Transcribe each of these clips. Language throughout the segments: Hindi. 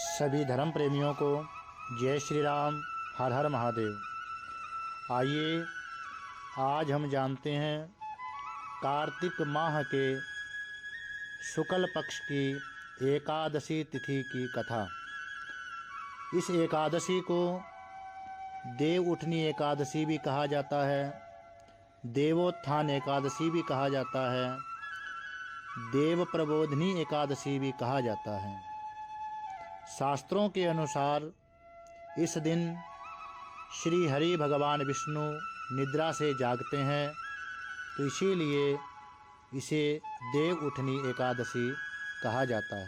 सभी धर्म प्रेमियों को जय श्री राम, हर हर महादेव। आइए आज हम जानते हैं कार्तिक माह के शुक्ल पक्ष की एकादशी तिथि की कथा। इस एकादशी को देव उठनी एकादशी भी कहा जाता है, देवोत्थान एकादशी भी कहा जाता है, देव प्रबोधनी एकादशी भी कहा जाता है। शास्त्रों के अनुसार इस दिन श्री हरि भगवान विष्णु निद्रा से जागते हैं, तो इसीलिए इसे देव उठनी एकादशी कहा जाता है।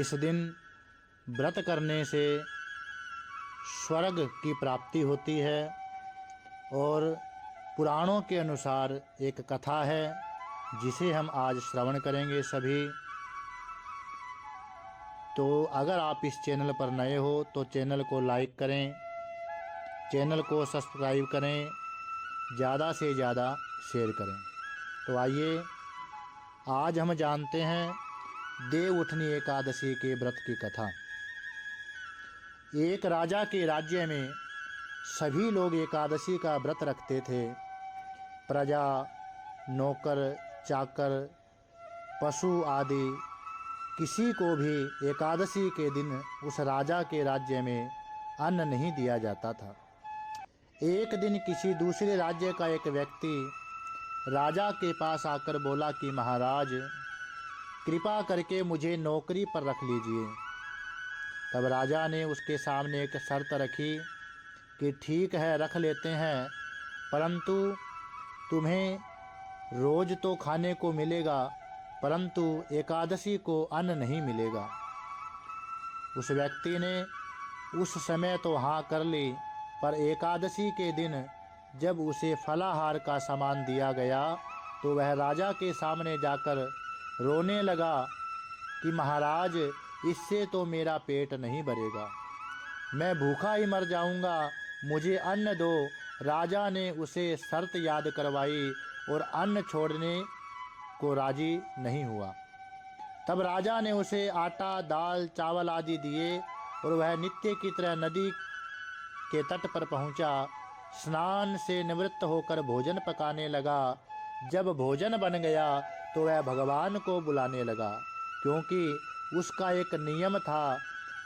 इस दिन व्रत करने से स्वर्ग की प्राप्ति होती है और पुराणों के अनुसार एक कथा है जिसे हम आज श्रवण करेंगे सभी। तो अगर आप इस चैनल पर नए हो तो चैनल को लाइक करें, चैनल को सब्सक्राइब करें, ज़्यादा से ज़्यादा शेयर करें। तो आइए आज हम जानते हैं देव उठनी एकादशी के व्रत की कथा। एक राजा के राज्य में सभी लोग एकादशी का व्रत रखते थे। प्रजा, नौकर, चाकर, पशु आदि किसी को भी एकादशी के दिन उस राजा के राज्य में अन्न नहीं दिया जाता था। एक दिन किसी दूसरे राज्य का एक व्यक्ति राजा के पास आकर बोला कि महाराज, कृपा करके मुझे नौकरी पर रख लीजिए। तब राजा ने उसके सामने एक शर्त रखी कि ठीक है, रख लेते हैं, परंतु तुम्हें रोज़ तो खाने को मिलेगा, परंतु एकादशी को अन्न नहीं मिलेगा। उस व्यक्ति ने उस समय तो हाँ कर ली, पर एकादशी के दिन जब उसे फलाहार का सामान दिया गया तो वह राजा के सामने जाकर रोने लगा कि महाराज, इससे तो मेरा पेट नहीं भरेगा, मैं भूखा ही मर जाऊंगा, मुझे अन्न दो। राजा ने उसे शर्त याद करवाई और अन्न छोड़ने को राजी नहीं हुआ। तब राजा ने उसे आटा, दाल, चावल आदि दिए और वह नित्य की तरह नदी के तट पर पहुंचा। स्नान से निवृत्त होकर भोजन पकाने लगा। जब भोजन बन गया तो वह भगवान को बुलाने लगा, क्योंकि उसका एक नियम था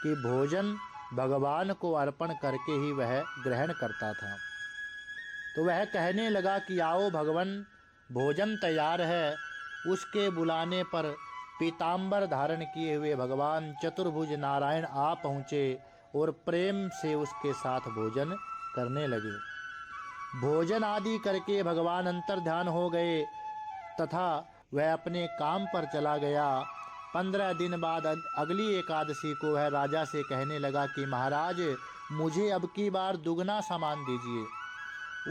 कि भोजन भगवान को अर्पण करके ही वह ग्रहण करता था। तो वह कहने लगा कि आओ भगवान, भोजन तैयार है। उसके बुलाने पर पीताम्बर धारण किए हुए भगवान चतुर्भुज नारायण आ पहुँचे और प्रेम से उसके साथ भोजन करने लगे। भोजन आदि करके भगवान अंतर्ध्यान हो गए तथा वह अपने काम पर चला गया। 15 दिन बाद अगली एकादशी को वह राजा से कहने लगा कि महाराज, मुझे अब की बार दुगना सामान दीजिए।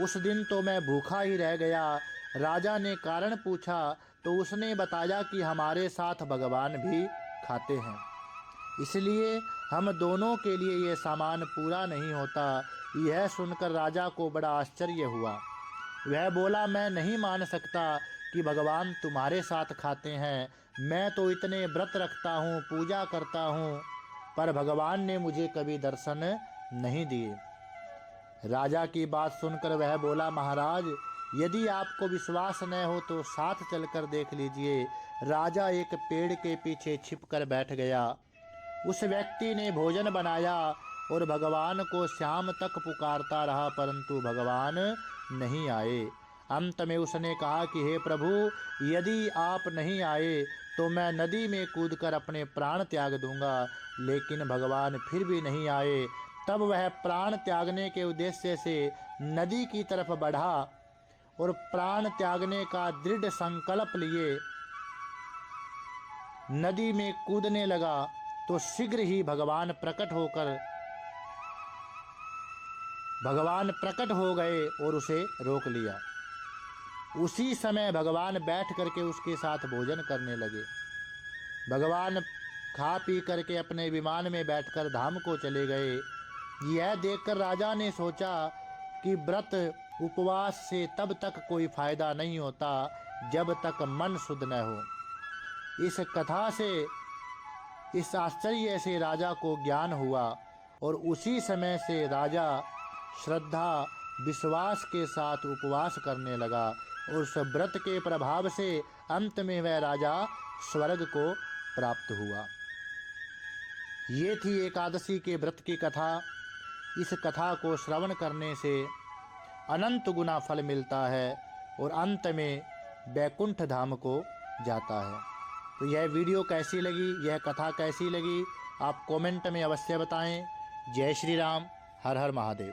उस दिन तो मैं भूखा ही रह गया। राजा ने कारण पूछा तो उसने बताया कि हमारे साथ भगवान भी खाते हैं, इसलिए हम दोनों के लिए ये सामान पूरा नहीं होता। यह सुनकर राजा को बड़ा आश्चर्य हुआ। वह बोला, मैं नहीं मान सकता कि भगवान तुम्हारे साथ खाते हैं। मैं तो इतने व्रत रखता हूँ, पूजा करता हूँ, पर भगवान ने मुझे कभी दर्शन नहीं दिए। राजा की बात सुनकर वह बोला, महाराज, यदि आपको विश्वास न हो तो साथ चलकर देख लीजिए। राजा एक पेड़ के पीछे छिपकर बैठ गया। उस व्यक्ति ने भोजन बनाया और भगवान को शाम तक पुकारता रहा, परंतु भगवान नहीं आए। अंत में उसने कहा कि हे प्रभु, यदि आप नहीं आए तो मैं नदी में कूदकर अपने प्राण त्याग दूंगा। लेकिन भगवान फिर भी नहीं आए। तब वह प्राण त्यागने के उद्देश्य से नदी की तरफ बढ़ा और प्राण त्यागने का दृढ़ संकल्प लिए नदी में कूदने लगा, तो शीघ्र ही भगवान प्रकट हो गए और उसे रोक लिया। उसी समय भगवान बैठ करके उसके साथ भोजन करने लगे। भगवान खा पी करके अपने विमान में बैठकर धाम को चले गए। यह देखकर राजा ने सोचा कि व्रत उपवास से तब तक कोई फायदा नहीं होता जब तक मन शुद्ध न हो। इस कथा से इस आश्चर्य से राजा को ज्ञान हुआ और उसी समय से राजा श्रद्धा विश्वास के साथ उपवास करने लगा और उस व्रत के प्रभाव से अंत में वह राजा स्वर्ग को प्राप्त हुआ। ये थी एकादशी के व्रत की कथा। इस कथा को श्रवण करने से अनंत गुना फल मिलता है और अंत में वैकुंठ धाम को जाता है। तो यह वीडियो कैसी लगी, यह कथा कैसी लगी, आप कमेंट में अवश्य बताएं। जय श्री राम, हर हर महादेव।